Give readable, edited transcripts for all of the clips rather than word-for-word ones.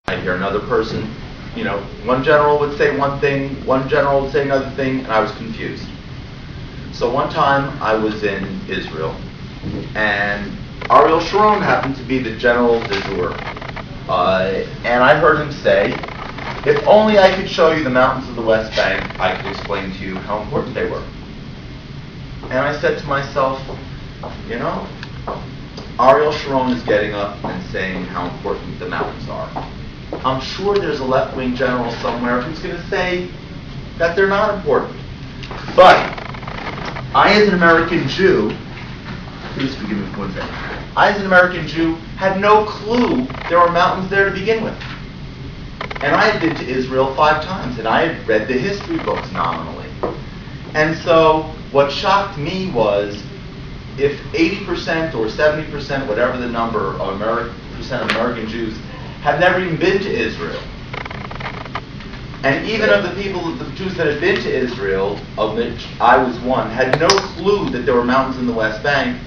I'd hear another person, one general would say one thing, one general would say another thing, and I was confused. So one time I was in Israel, and Ariel Sharon happened to be the general du jour. And I heard him say, if only I could show you the mountains of the West Bank, I could explain to you how important they were. And I said to myself, Ariel Sharon is getting up and saying how important the mountains are. I'm sure there's a left-wing general somewhere who's going to say that they're not important. But I, as an American Jew, please forgive me for one second, I, as an American Jew, had no clue there were mountains there to begin with. And I had been to Israel 5 times, and I had read the history books nominally. And so what shocked me was if 80% or 70%, whatever the number of American Jews, had never even been to Israel. And even of the Jews that had been to Israel, of which I was one, had no clue that there were mountains in the West Bank,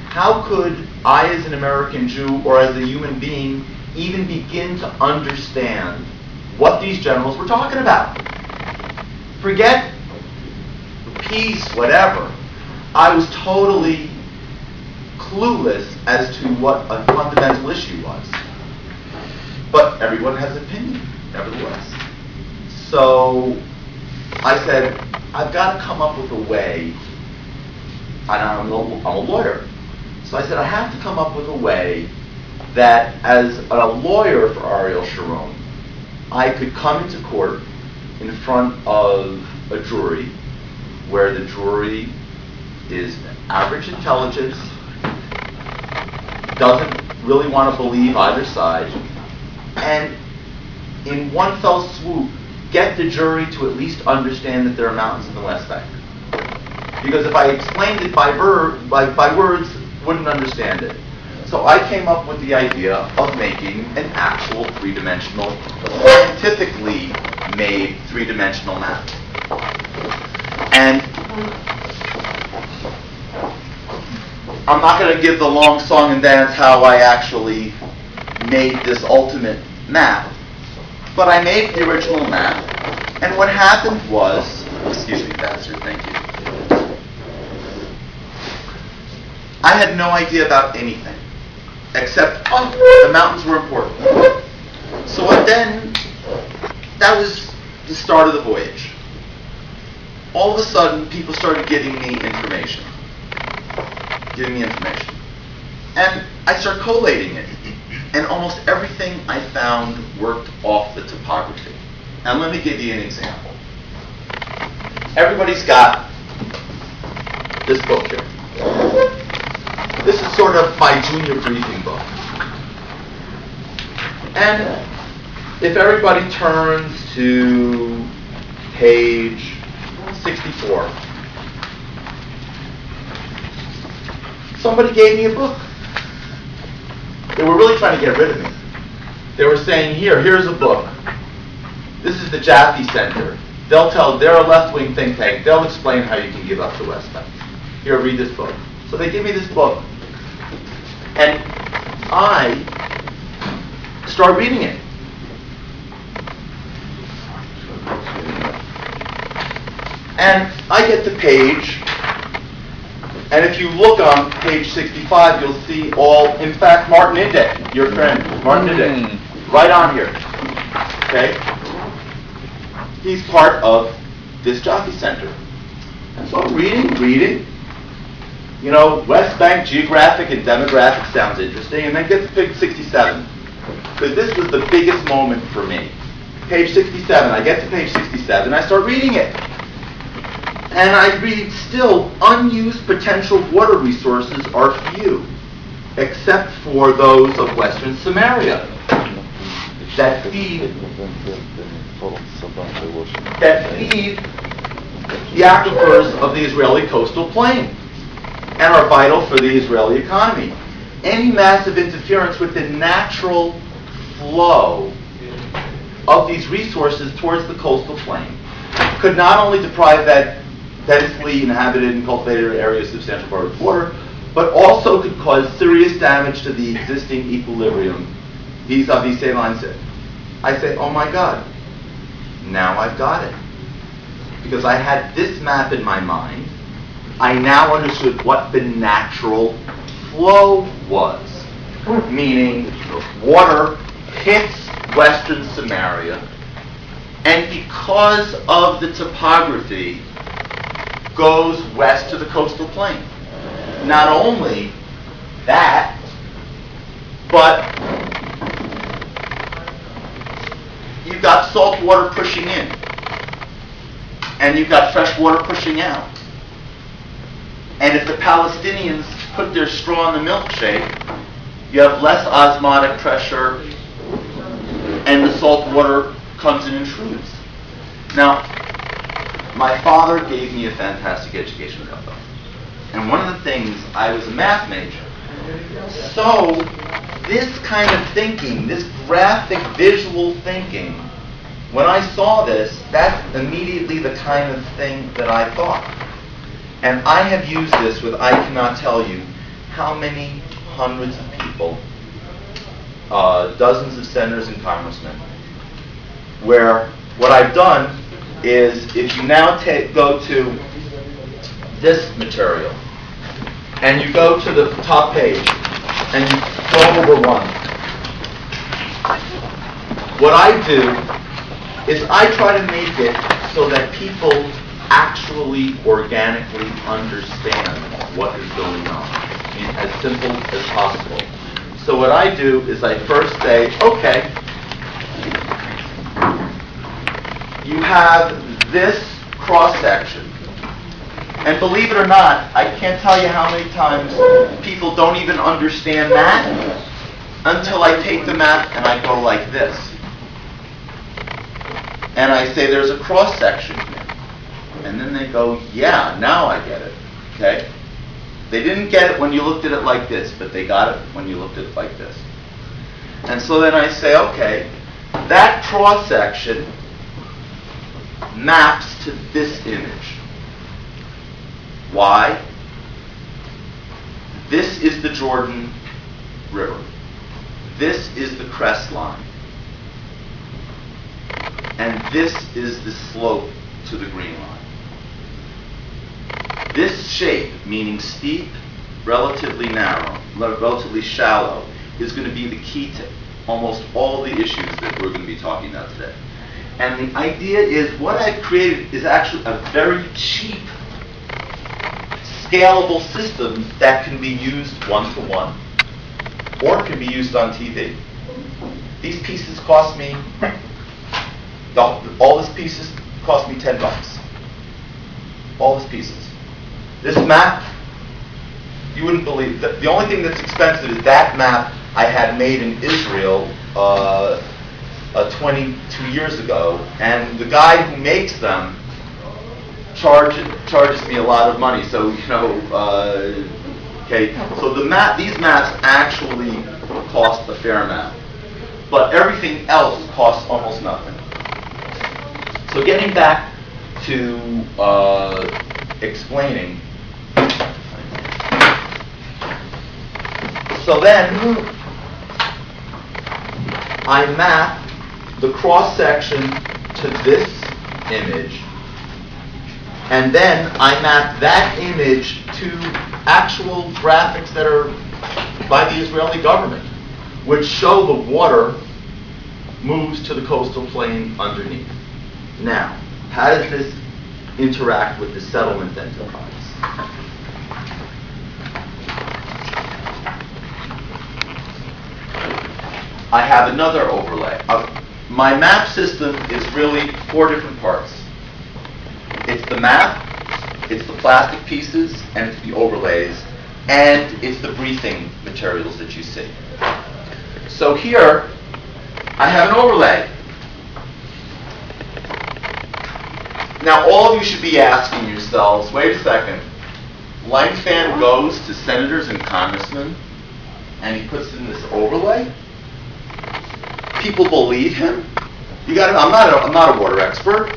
how could I, as an American Jew or as a human being, even begin to understand what these generals were talking about? Forget peace, whatever. I was totally clueless as to what a fundamental issue was. But everyone has an opinion, nevertheless. So I said, I've got to come up with a way, and I'm a lawyer. So I said, I have to come up with a way that as a lawyer for Ariel Sharon, I could come into court in front of a jury where the jury is average intelligence, doesn't really want to believe either side, and in one fell swoop, get the jury to at least understand that there are mountains in the West Bank. Because if I explained it by words, wouldn't understand it. So I came up with the idea of making an actual three-dimensional, scientifically made three-dimensional map. And I'm not going to give the long song and dance how I actually made this ultimate map, but I made the original map, and what happened was, excuse me, Pastor, thank you. I had no idea about anything, except, the mountains were important. So then, that was the start of the voyage. All of a sudden, people started giving me information. And I started collating it. And almost everything I found worked off the topography. Now let me give you an example. Everybody's got this book here. This is sort of my junior briefing book. And if everybody turns to page 64, somebody gave me a book. They were really trying to get rid of me. They were saying, here's a book. This is the Jaffe Center. They're a left-wing think tank. They'll explain how you can give up the West Bank. Here, read this book. So they give me this book. And I start reading it. And I get to page, and if you look on page 65, you'll see in fact, Martin Indyk, your friend, Martin Indyk, right on here. Okay? He's part of this Jaffe Center. And so I'm reading. West Bank geographic and demographic sounds interesting, and then get to page 67. Because this was the biggest moment for me. Page 67, I get to page 67, I start reading it. And I read still, unused potential water resources are few, except for those of Western Samaria that feed the aquifers of the Israeli coastal plain and are vital for the Israeli economy. Any massive interference with the natural flow of these resources towards the coastal plain could not only deprive that densely inhabited and cultivated area of substantial body of water, but also could cause serious damage to the existing equilibrium vis-a-vis saline I say, oh my God, now I've got it. Because I had this map in my mind, I now understood what the natural flow was. Meaning, water hits western Samaria, and because of the topography, goes west to the coastal plain. Not only that, but you've got salt water pushing in, and you've got fresh water pushing out. And if the Palestinians put their straw in the milkshake, you have less osmotic pressure, and the salt water comes and intrudes. Now, my father gave me a fantastic education about that. And one of the things, I was a math major. So, this kind of thinking, this graphic visual thinking, when I saw this, that's immediately the kind of thing that I thought. And I have used this with, I cannot tell you how many hundreds of people, dozens of senators and congressmen, where what I've done is, if you now go to this material, and you go to the top page, and you go over one, what I do is I try to make it so that people actually organically understand what is going on, as simple as possible. So what I do is I first say, okay, you have this cross-section. And believe it or not, I can't tell you how many times people don't even understand that until I take the map and I go like this. And I say there's a cross-section here. And then they go, yeah, now I get it. Okay? They didn't get it when you looked at it like this, but they got it when you looked at it like this. And so then I say, okay, that cross-section maps to this image. Why? This is the Jordan River. This is the crest line. And this is the slope to the green line. This shape, meaning steep, relatively narrow, relatively shallow, is going to be the key to almost all the issues that we're going to be talking about today. And the idea is, what I've created is actually a very cheap, scalable system that can be used one-to-one, or it can be used on TV. These pieces cost me, all these pieces cost me $10. All these pieces. This map, you wouldn't believe that. The only thing that's expensive is that map I had made in Israel 22 years ago, and the guy who makes them charges me a lot of money. So okay. So these maps actually cost a fair amount, but everything else costs almost nothing. So getting back to explaining. So then I map the cross section to this image, and then I map that image to actual graphics that are by the Israeli government, which show the water moves to the coastal plain underneath. Now, how does this interact with the settlement enterprise? I have another overlay. My map system is really 4 different parts. It's the map, it's the plastic pieces, and it's the overlays, and it's the briefing materials that you see. So here, I have an overlay. Now, all of you should be asking yourselves, wait a second, Langfan goes to senators and congressmen, and he puts in this overlay? People believe him? I'm not a water expert.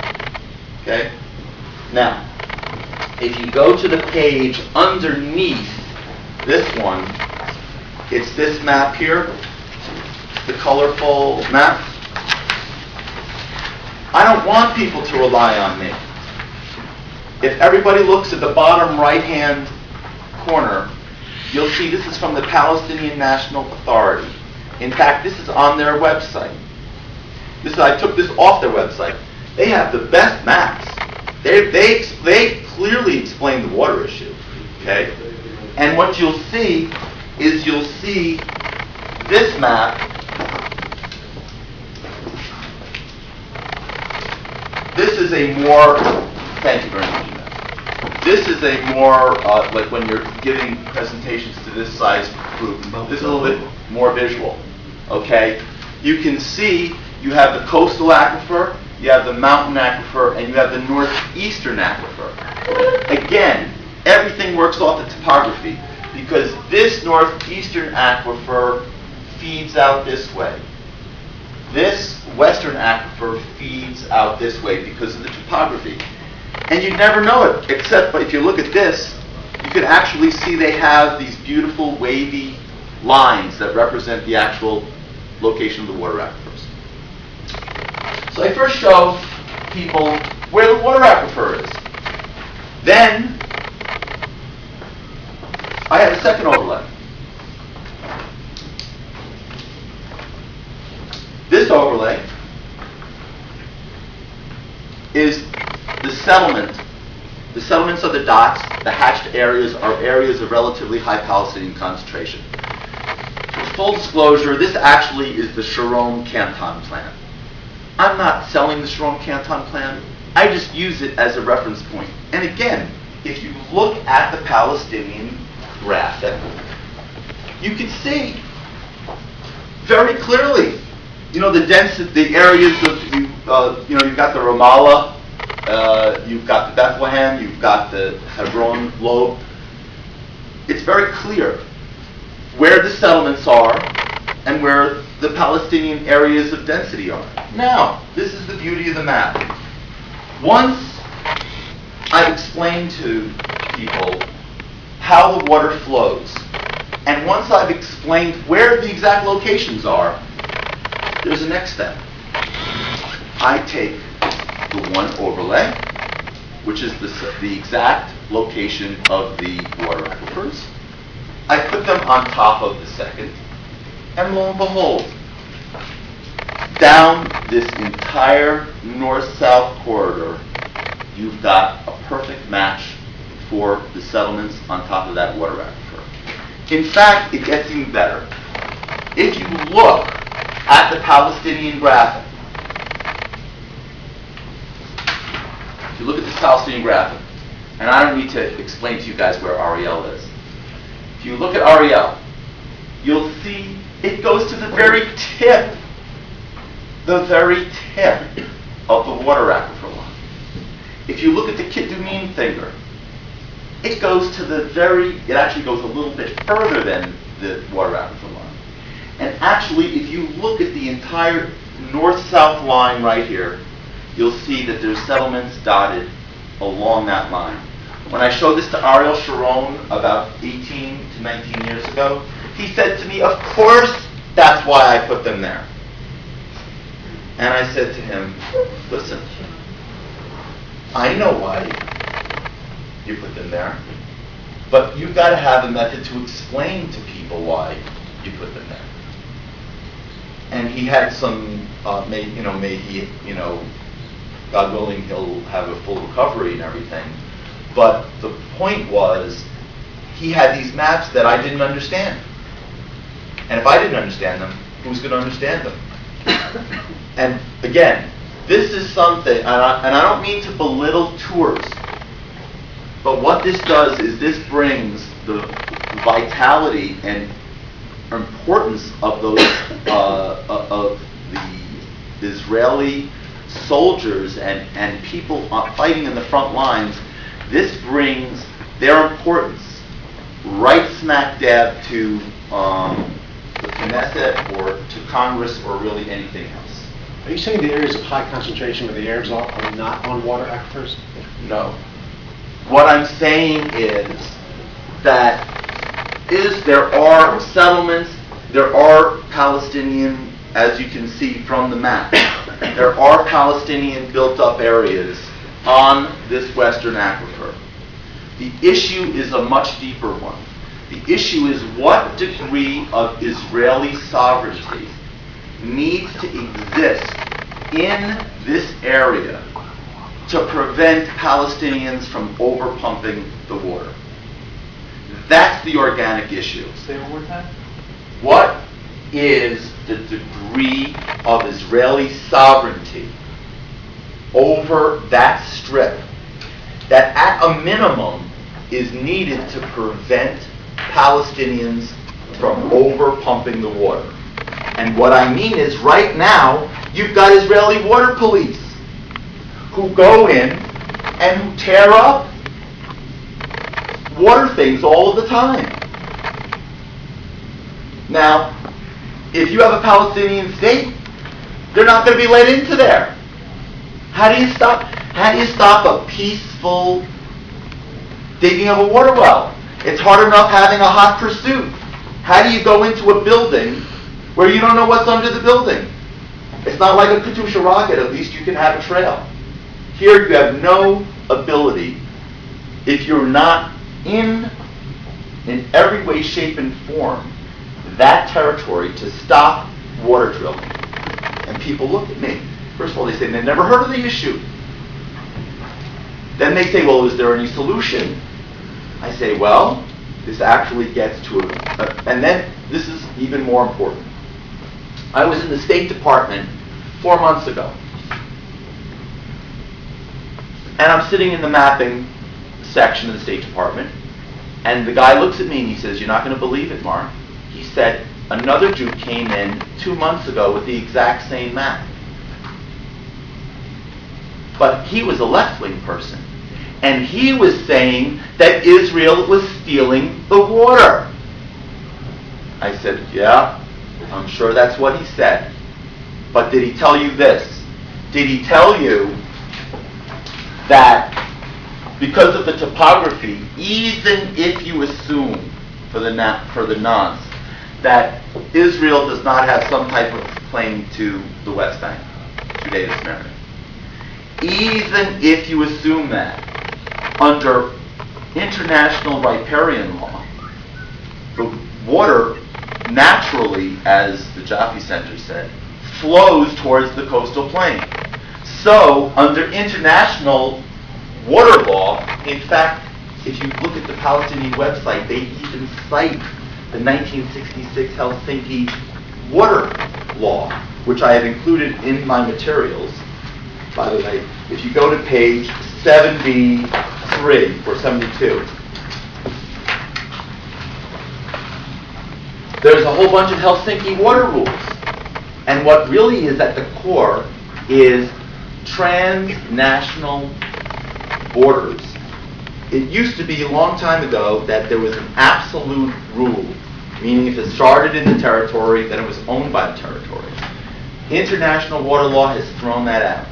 Okay? Now, if you go to the page underneath this one, it's this map here, the colorful map. want people to rely on me. If everybody looks at the bottom right-hand corner, you'll see this is from the Palestinian National Authority. In fact, this is on their website. I took this off their website. They have the best maps. They clearly explain the water issue. Okay? And what you'll see is this map. This is a more, thank you very much. This is a more, like when you're giving presentations to this size group, this is a little bit more visual. Okay? You can see you have the coastal aquifer, you have the mountain aquifer, and you have the northeastern aquifer. Again, everything works off the topography because this northeastern aquifer feeds out this way. This western aquifer feeds out this way because of the topography. And you'd never know it, except if you look at this, you can actually see they have these beautiful wavy lines that represent the actual location of the water aquifers. So I first show people where the water aquifer is. Then I have a second overlay. This overlay is the settlement. The settlements are the dots. The hatched areas are areas of relatively high Palestinian concentration. For full disclosure, this actually is the Sharon Canton Plan. I'm not selling the Sharon Canton Plan. I just use it as a reference point. And again, if you look at the Palestinian graphic, you can see very clearly, the density, the areas of, you've got the Ramallah, you've got the Bethlehem, you've got the Hebron lobe. It's very clear where the settlements are and where the Palestinian areas of density are. Now, this is the beauty of the map. Once I've explained to people how the water flows, and once I've explained where the exact locations are, there's a next step. I take the one overlay, which is the exact location of the water aquifers. I put them on top of the second, and lo and behold, down this entire north-south corridor, you've got a perfect match for the settlements on top of that water aquifer. In fact, it gets even better. If you look at the Palestinian graphic, and I don't need to explain to you guys where Ariel is. If you look at Ariel, you'll see it goes to the very tip of the water aquifer line. If you look at the Kiddumin finger, it actually goes a little bit further than the water aquifer line. And actually, if you look at the entire north-south line right here, you'll see that there's settlements dotted along that line. When I showed this to Ariel Sharon about 18 to 19 years ago, he said to me, of course, that's why I put them there. And I said to him, listen, I know why you put them there, but you've got to have a method to explain to people why you put them there. And he had some, God willing, he'll have a full recovery and everything. But the point was, he had these maps that I didn't understand. And if I didn't understand them, who's going to understand them? And again, this is something, and I don't mean to belittle tours, but what this does is this brings the vitality and importance of those of the Israeli soldiers and people fighting in the front lines. This brings their importance right smack dab to the Knesset or to Congress or really anything else. Are you saying the areas of high concentration where the Arabs are not on water aquifers? No. What I'm saying is that there are settlements, there are Palestinian, as you can see from the map, there are Palestinian built-up areas on this western aquifer. The issue is a much deeper one. The issue is what degree of Israeli sovereignty needs to exist in this area to prevent Palestinians from overpumping the water. That's the organic issue. Say it one more time. What is the degree of Israeli sovereignty over that strip that at a minimum is needed to prevent Palestinians from overpumping the water? And what I mean is right now you've got Israeli water police who go in and who tear up water things all of the time. Now, if you have a Palestinian state, they're not going to be let into there. How do you stop a peaceful digging of a water well? It's hard enough having a hot pursuit. How do you go into a building where you don't know what's under the building? It's not like a Katusha rocket. At least you can have a trail. Here you have no ability, if you're not in every way, shape, and form, that territory, to stop water drilling. And people look at me. First of all, they say they've never heard of the issue. Then they say, well, is there any solution? I say, well, this actually gets to and then this is even more important. I was in the State Department 4 months ago. And I'm sitting in the mapping section of the State Department, and the guy looks at me and he says, "You're not going to believe it, Mark." He said, "Another Jew came in 2 months ago with the exact same map." But he was a left-wing person, and he was saying that Israel was stealing the water. I said, "Yeah, I'm sure that's what he said. But did he tell you this? Did he tell you that because of the topography, even if you assume for the nonce that Israel does not have some type of claim to the West Bank, Judeo-Samaria, even if you assume that, under international riparian law, the water naturally, as the Jaffe Center said, flows towards the coastal plain. So, under international water law, in fact, if you look at the Palestinian website, they even cite the 1966 Helsinki water law, which I have included in my materials. By the way, if you go to page 73 or 72, there's a whole bunch of Helsinki water rules. And what really is at the core is transnational borders. It used to be a long time ago that there was an absolute rule, meaning if it started in the territory, then it was owned by the territory. International water law has thrown that out.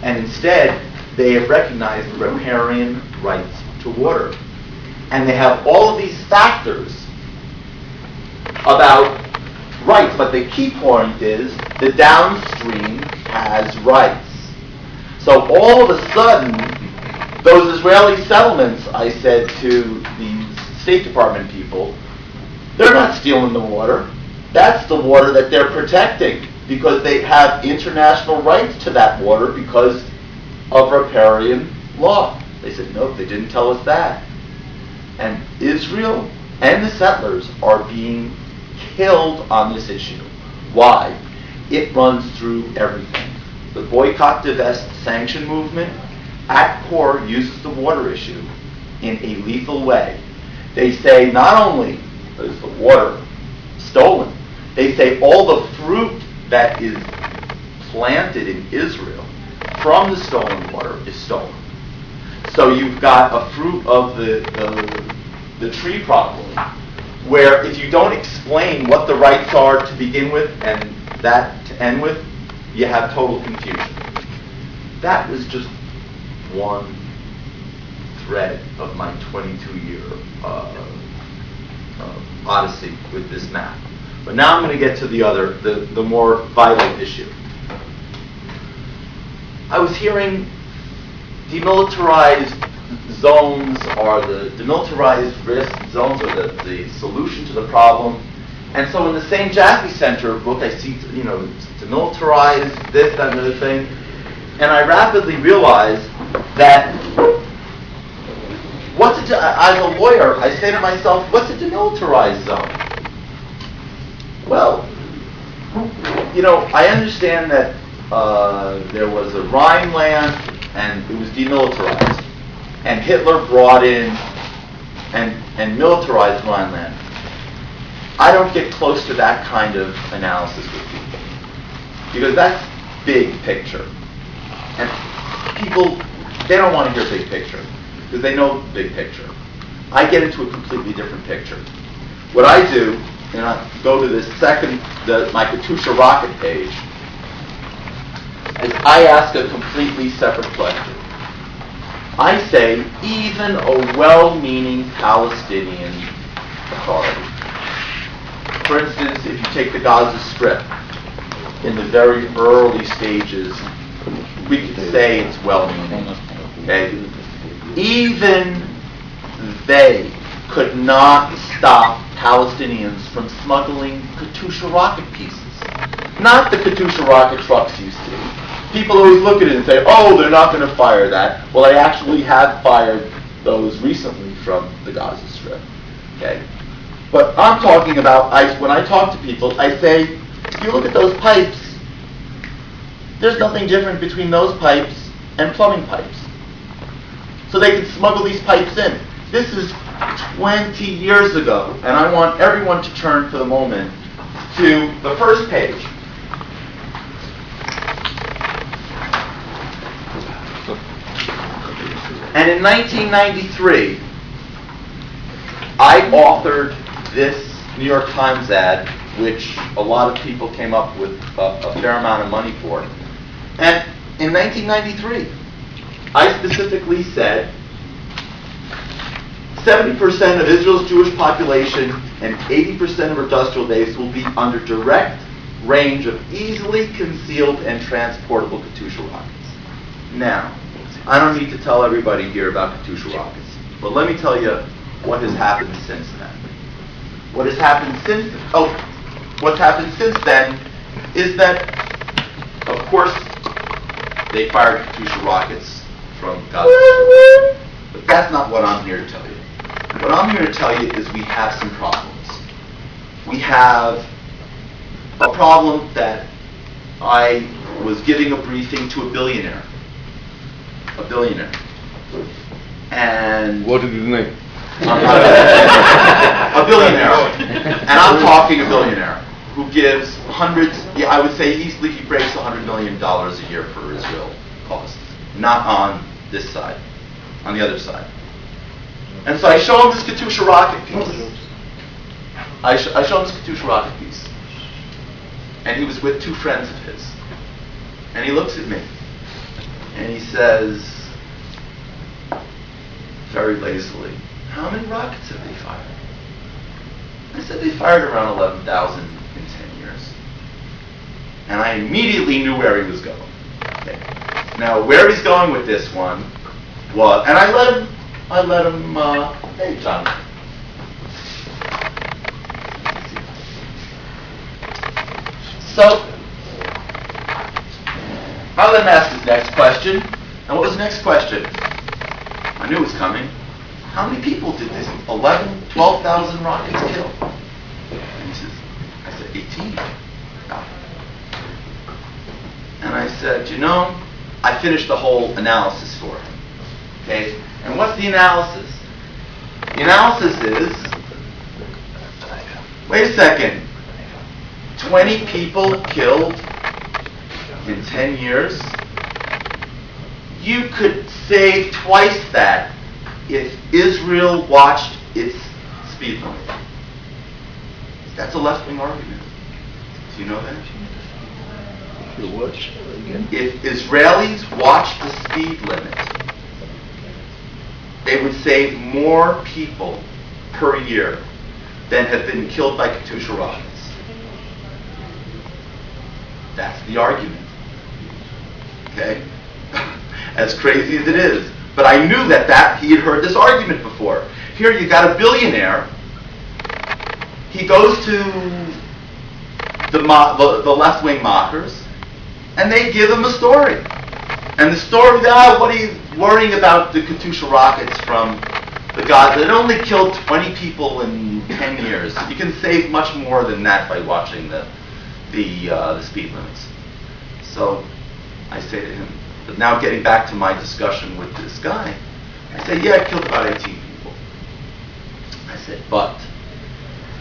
And instead, they have recognized the riparian rights to water. And they have all of these factors about rights, but the key point is the downstream has rights. So all of a sudden, those Israeli settlements, I said to these State Department people, they're not stealing the water. That's the water that they're protecting because they have international rights to that water because of riparian law. They said, no, they didn't tell us that. And Israel and the settlers are being killed on this issue. Why? It runs through everything. The boycott, divest, sanction movement at core uses the water issue in a lethal way. They say not only is the water stolen, they say all the fruit that is planted in Israel from the stolen water is stolen. So you've got a fruit of the tree problem, where if you don't explain what the rights are to begin with and that to end with, you have total confusion. That was just one thread of my 22-year odyssey with this map. But now I'm going to get to the more vital issue. I was hearing demilitarized zones are the demilitarized risk zones are the solution to the problem. And so in the same Jaffe Center book, I see, demilitarize this, that, and the other thing. And I rapidly realized that as a lawyer, I say to myself, what's a demilitarized zone? Well, I understand that there was a Rhineland and it was demilitarized. And Hitler brought in and militarized Rhineland. I don't get close to that kind of analysis with people. Because that's big picture. And people, they don't want to hear big picture. Because they know big picture. I get into a completely different picture. What I do, and I go to this my Katusha rocket page, is I ask a completely separate question. I say, even a well-meaning Palestinian authority. For instance, if you take the Gaza Strip, in the very early stages, we could say it's well-meaning. Okay? Even they could not stop Palestinians from smuggling Katusha rocket pieces. Not the Katusha rocket trucks you see. People always look at it and say, oh, they're not going to fire that. Well, they actually have fired those recently from the Gaza Strip. Okay? But I'm talking about, when I talk to people, I say, if you look at those pipes, there's nothing different between those pipes and plumbing pipes. So they can smuggle these pipes in. This is 20 years ago, and I want everyone to turn for the moment to the first page. And in 1993, I authored this New York Times ad, which a lot of people came up with a fair amount of money for. And in 1993, I specifically said 70% of Israel's Jewish population and 80% of her industrial base will be under direct range of easily concealed and transportable Katusha rockets. Now, I don't need to tell everybody here about Katusha rockets, but let me tell you what has happened since then. What's happened since then is that, of course, they fired Katusha rockets from Gaza. But that's not what I'm here to tell you. What I'm here to tell you is we have some problems. We have a problem that I was giving a briefing to a billionaire. And what is his name? A billionaire. And I'm talking a billionaire who gives hundreds, I would say easily he breaks $100 million a year for Israel costs. Not on this side, on the other side. And so I show him this Katusha rocket piece. I show him this Katusha rocket piece. And he was with two friends of his. And he looks at me. And he says, very lazily, how many rockets have they fired? I said they fired around 11,000 in 10 years. And I immediately knew where he was going. Okay. Now, where he's going with this one was, and I let him, hey, John. So, I let him ask his next question. And what was the next question? I knew it was coming. How many people did this 12,000 rockets kill? And he says, I said, 18. And I said, I finished the whole analysis for him. Okay? And what's the analysis? The analysis is, wait a second, 20 people killed in 10 years? You could save twice that if Israel watched its speed limit. That's a left-wing argument. Do you know that? If Israelis watched the speed limit, they would save more people per year than have been killed by Katusha rockets. That's the argument. Okay? as crazy as it is. But I knew that he had heard this argument before. Here you got a billionaire. He goes to the left-wing mockers, and they give him a story. And the story, what are you worrying about the Katyusha rockets from the Gaza? It only killed 20 people in 10 years. You can save much more than that by watching the speed limits. So I say to him, but now getting back to my discussion with this guy, I say, yeah, it killed about 18 people. I said, but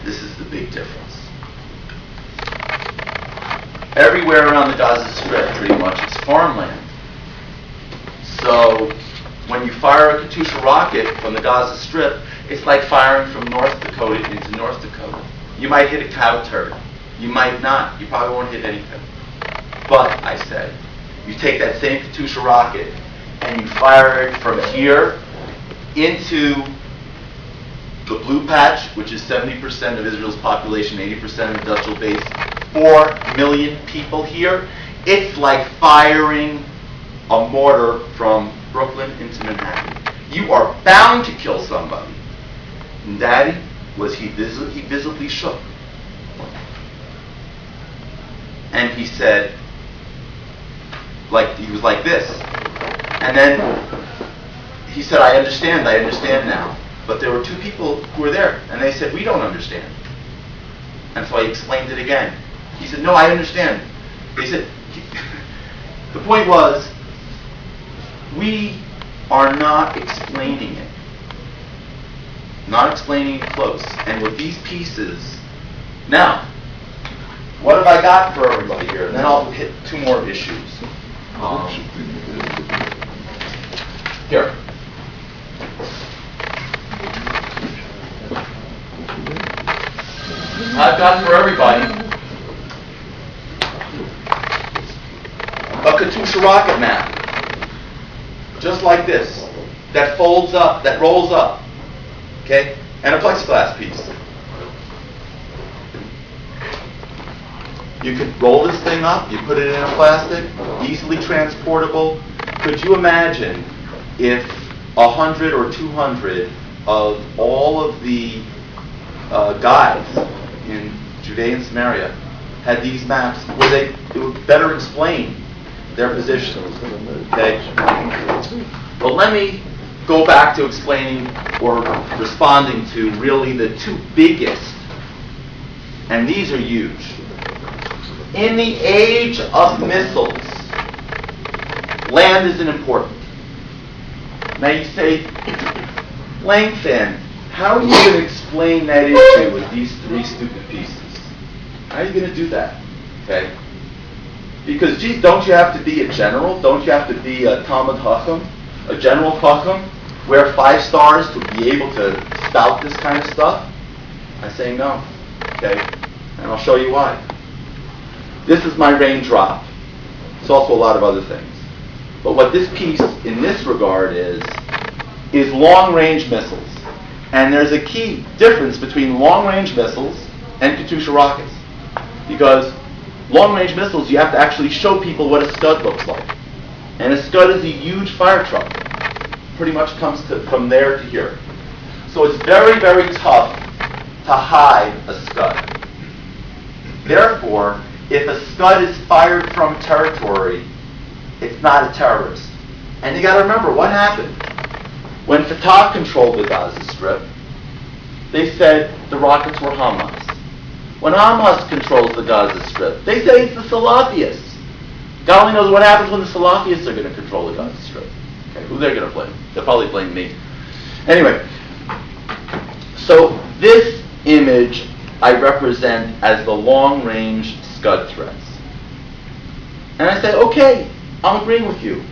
this is the big difference. Everywhere around the Gaza Strip, pretty much, it's farmland. So when you fire a Katyusha rocket from the Gaza Strip, it's like firing from North Dakota into North Dakota. You might hit a cow turd. You might not. You probably won't hit anything. But, I said, you take that same Katyusha rocket and you fire it from here into the blue patch, which is 70% of Israel's population, 80% of industrial base, 4 million people here. It's like firing a mortar from Brooklyn into Manhattan. You are bound to kill somebody. And Daddy, he visibly shook. And he said, he was like this. And then he said, I understand now. But there were 2 people who were there, and they said, we don't understand. And so I explained it again. He said, no, I understand. They said, the point was, we are not explaining it. Not explaining it close. And with these pieces, now, what have I got for everybody here? And then I'll hit 2 more issues. Here. I've got for everybody a Katyusha rocket map. Just like this. That folds up, that rolls up. Okay? And a plexiglass piece. You could roll this thing up, you put it in a plastic, easily transportable. Could you imagine if 100 or 200 of all of the guides in Judea and Samaria had these maps where it would better explain their positions. Okay? But let me go back to explaining or responding to really the 2 biggest, and these are huge. In the age of missiles, land isn't important. Now you say, Langfan, how are you going to explain that issue with these 3 stupid pieces? How are you going to do that? Okay? Because, geez, don't you have to be a general? Don't you have to be a Talmud Chacham? A general Chacham? Wear 5 stars to be able to spout this kind of stuff? I say no. Okay? And I'll show you why. This is my raindrop. It's also a lot of other things. But what this piece, in this regard, is long-range missiles. And there's a key difference between long-range missiles and Katyusha rockets. Because long-range missiles, you have to actually show people what a Scud looks like. And a Scud is a huge fire truck. Pretty much comes from there to here. So it's very, very tough to hide a Scud. Therefore, if a Scud is fired from territory, it's not a terrorist. And you got to remember what happened. When Fatah controlled the Gaza Strip, they said the rockets were Hamas. When Hamas controls the Gaza Strip, they say it's the Salafists. God only knows what happens when the Salafists are going to control the Gaza Strip. Okay, who they're going to blame? They'll probably blame me. Anyway, so this image I represent as the long-range Scud threats. And I say, okay, I'm agreeing with you.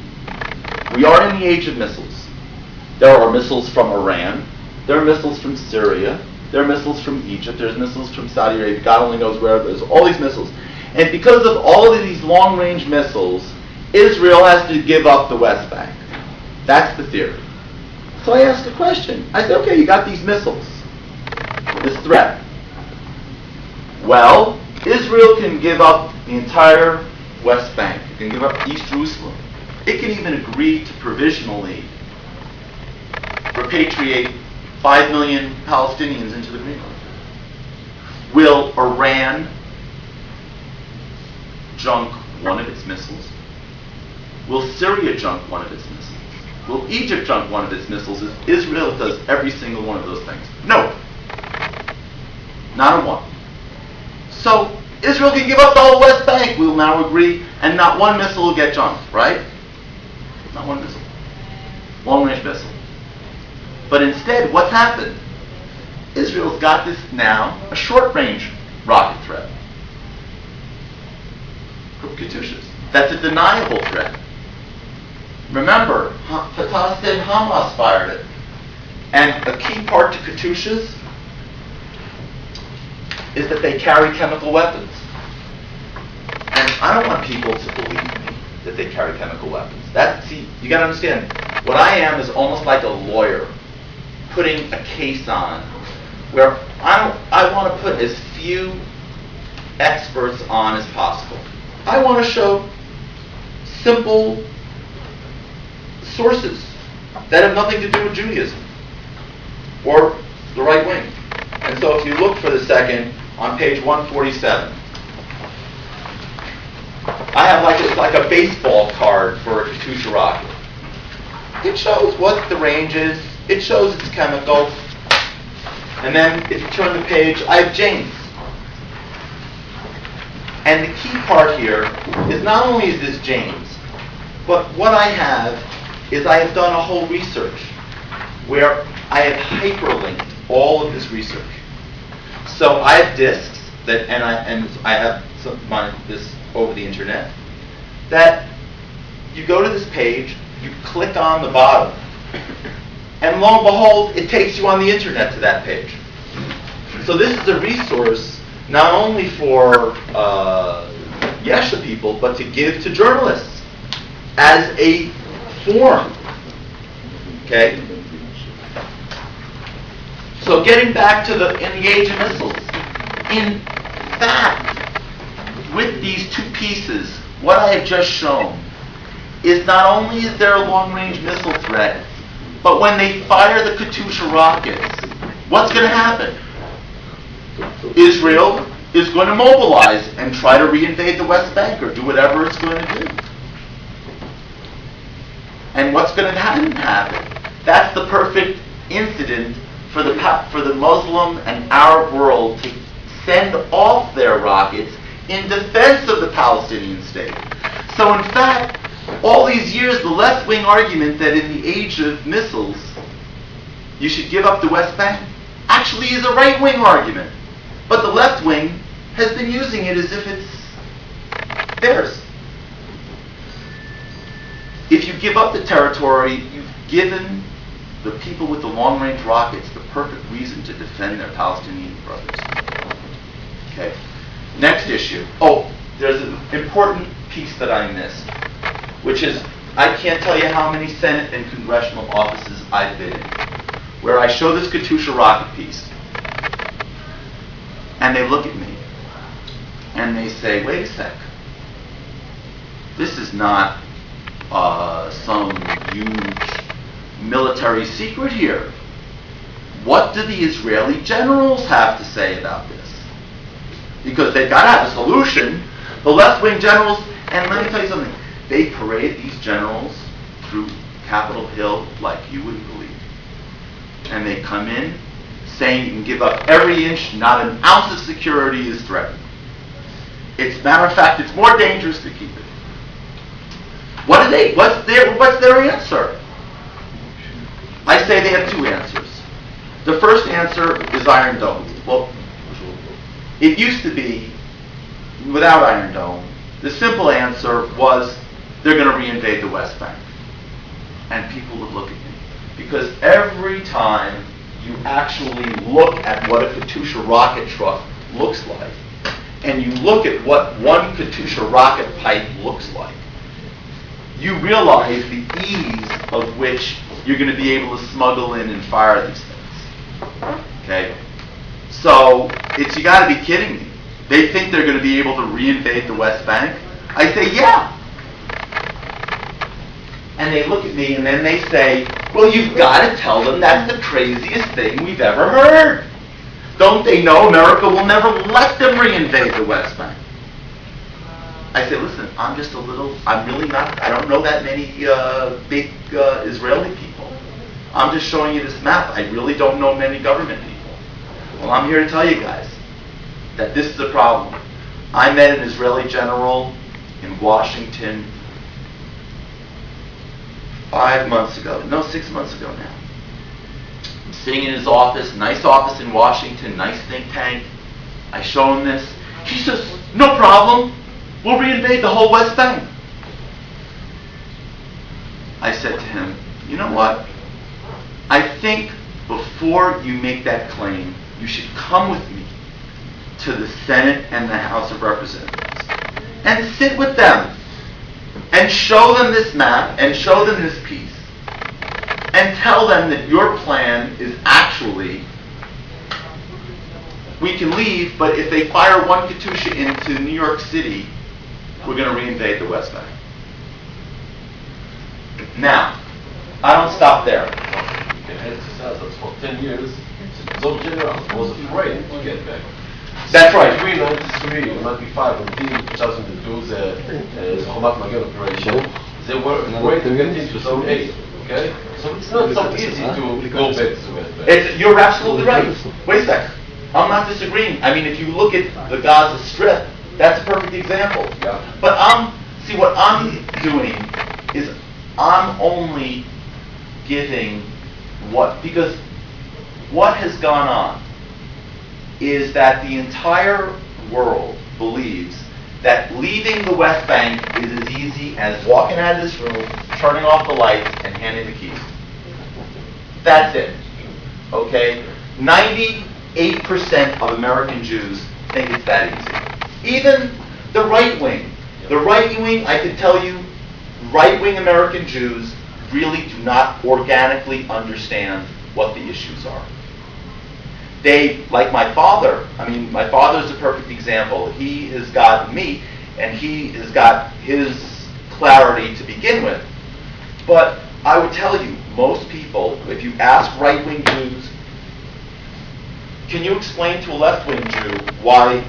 We are in the age of missiles. There are missiles from Iran. There are missiles from Syria. There are missiles from Egypt. There's missiles from Saudi Arabia. God only knows where. There's all these missiles. And because of all of these long-range missiles, Israel has to give up the West Bank. That's the theory. So I asked a question. I said, okay, you got these missiles, this threat. Well, Israel can give up the entire West Bank. It can give up East Jerusalem. It can even agree to provisionally repatriate 5 million Palestinians into the Green Line. Will Iran junk one of its missiles? Will Syria junk one of its missiles? Will Egypt junk one of its missiles if Israel does every single one of those things? No. Not a one. So Israel can give up the whole West Bank, we'll now agree, and not one missile will get junked, right? Not one missile. Long-range missile. But instead, what's happened? Israel's got this now, a short-range rocket threat. Katyushas. That's a deniable threat. Remember, Fatah said Hamas fired it. And a key part to Katyushas is that they carry chemical weapons. And I don't want people to believe me that they carry chemical weapons. See, you gotta understand, what I am is almost like a lawyer putting a case on where I want to put as few experts on as possible. I want to show simple sources that have nothing to do with Judaism or the right wing. And so if you look for the second on page 147, I have it's like a baseball card for a Katyusha rocket. It shows what the range is. It shows its chemical. And then if you turn the page, I have James. And the key part here is not only is this James, but what I have is I have done a whole research where I have hyperlinked all of this research. So I have disks and I have this over the internet that you go to this page, you click on the bottom, and lo and behold, it takes you on the internet to that page. So this is a resource not only for Yesha people, but to give to journalists as a forum. Okay? So getting back to the age of missiles. In fact, with these two pieces, what I have just shown is not only is there a long-range missile threat, but when they fire the Katyusha rockets, what's going to happen? Israel is going to mobilize and try to reinvade the West Bank or do whatever it's going to do. And what's going to happen? That's the perfect incident for the Muslim and Arab world to send off their rockets in defense of the Palestinian state. So in fact, all these years, the left-wing argument that in the age of missiles, you should give up the West Bank, actually is a right-wing argument. But the left wing has been using it as if it's theirs. If you give up the territory, you've given the people with the long-range rockets the perfect reason to defend their Palestinian brothers. Okay. Next issue. Oh, there's an important piece that I missed, which is I can't tell you how many Senate and congressional offices I've been in, where I show this Katyusha rocket piece, and they look at me, and they say, wait a sec, this is not some huge military secret here. What do the Israeli generals have to say about this? Because they've got to have a solution. The left-wing generals, and let me tell you something, they parade these generals through Capitol Hill like you wouldn't believe. And they come in saying you can give up every inch, not an ounce of security is threatened. Matter of fact, it's more dangerous to keep it. What's their answer? I say they have two answers. The first answer is Iron Dome. Well, it used to be without Iron Dome. The simple answer was they're going to reinvade the West Bank. And people would look at me. Because every time you actually look at what a Katyusha rocket truck looks like, and you look at what one Katyusha rocket pipe looks like, you realize the ease of which you're going to be able to smuggle in and fire these things. Okay? So, you got to be kidding me. They think they're going to be able to reinvade the West Bank? I say, yeah. and they look at me and then they say, well, you've got to tell them that's the craziest thing we've ever heard. Don't they know America will never let them reinvade the West Bank? I say, listen, I'm really not, I don't know that many big Israeli people. I'm just showing you this map. I really don't know many government people. Well, I'm here to tell you guys that this is a problem. I met an Israeli general in Washington 6 months ago now. I'm sitting in his office, nice office in Washington, nice think tank. I show him this. He says, no problem. We'll reinvade the whole West Bank. I said to him, you know what? I think before you make that claim, you should come with me to the Senate and the House of Representatives and sit with them and show them this map and show them this piece and tell them that your plan is actually, we can leave, but if they fire one Katyusha into New York City, we're going to reinvade the West Bank. Now, I don't stop there. For 10 years, the general was afraid to get back. That's right. Between 93 and 95 until 2002, the Chomat Magen operation, they were afraid to get into some aid. Okay? So it's not so easy to go back to West Bank. You're absolutely right. Wait a second. I'm not disagreeing. I mean, if you look at the Gaza Strip, that's a perfect example. Yeah. But what I'm doing is I'm only giving because what has gone on is that the entire world believes that leaving the West Bank is as easy as walking out of this room, turning off the lights, and handing the keys. That's it. Okay? 98% of American Jews think it's that easy. Even the right wing. The right wing, I can tell you, right-wing American Jews really do not organically understand what the issues are. They, like my father, my father's a perfect example. He has got me, and he has got his clarity to begin with. But I would tell you, most people, if you ask right-wing Jews, can you explain to a left-wing Jew why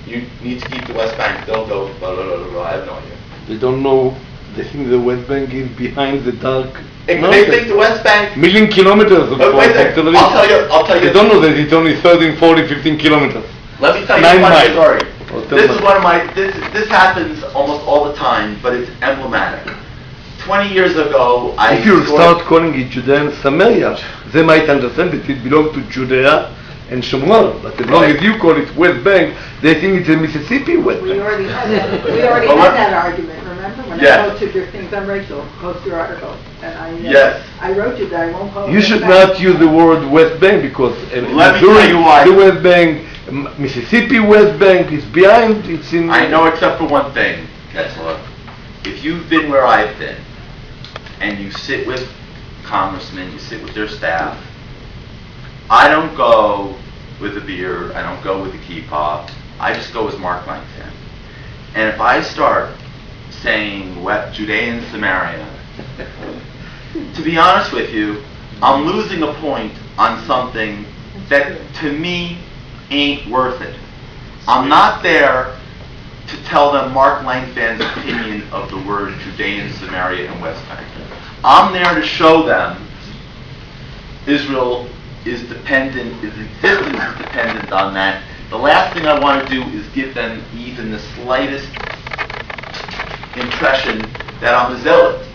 you need to keep the West Bank? They'll go, blah, blah, blah, blah. I have no idea. They don't know. They think the West Bank is behind the dark. They think the West Bank... Million kilometers of wait there. I'll tell you. They don't know that it's only 13, 40, 15 kilometers. Let me tell you 9 a funny miles. story. This is one of my... This happens almost all the time, but it's emblematic. 20 years ago, if you start calling it Judea and Samaria, they might understand that it belongs to Judea and Shomron. But as long as you call it West Bank, they think it's a Mississippi West Bank. We already had that. We already had that argument. Remember when I posted your things on Rachel, post your article, and I wrote you that I won't post. You should not use the word West Bank because let me tell you why. The West Bank, Mississippi West Bank is behind. It's in. I know, except for one thing, Ketzler. If you've been where I've been, and you sit with congressmen, you sit with their staff, I don't go with a beard, I don't go with a kippah, I just go as Mark Langfan. And if I start saying Judea and Samaria, to be honest with you, I'm losing a point on something that to me ain't worth it. I'm not there to tell them Mark Langfan's opinion of the word Judea and Samaria and West Bank. I'm there to show them Israel is dependent, its existence is dependent on that. The last thing I want to do is give them even the slightest impression that I'm a zealot,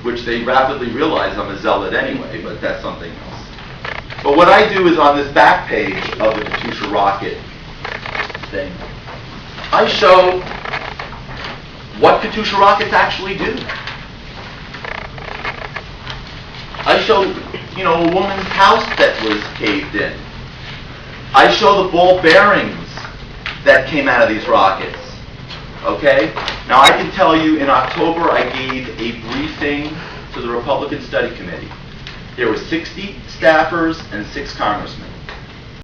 which they rapidly realize I'm a zealot anyway, but that's something else. But what I do is on this back page of the Katyusha rocket thing, I show what Katyusha rockets actually do. I show, a woman's house that was caved in. I show the ball bearings that came out of these rockets. Okay? Now I can tell you in October I gave a briefing to the Republican Study Committee. There were 60 staffers and 6 congressmen.